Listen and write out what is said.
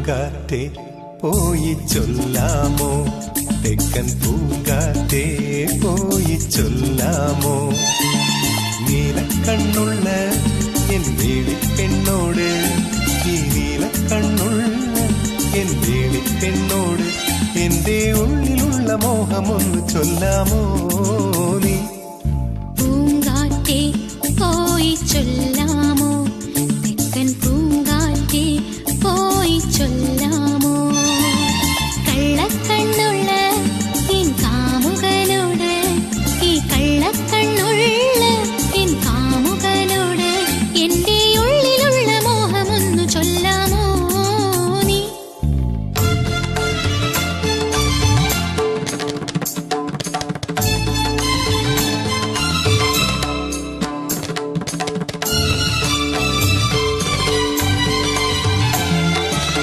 പൂങ്കാറ്റേ പോയി ചൊല്ലാമോ, തെക്കൻ പൂങ്കാറ്റേ പോയി ചൊല്ലാമോ, നീലക്കണ്ണുള്ള എൻ വേളിപ്പെണ്ണോട്, ഈ നീലക്കണ്ണുള്ള എൻ വേളിപ്പെണ്ണോട് എന്റെ ഉള്ളിലുള്ള മോഹമൊന്ന് ചൊല്ലാമോ നീ. പൂങ്കാറ്റേ പോയി ചൊല്ലാമോ,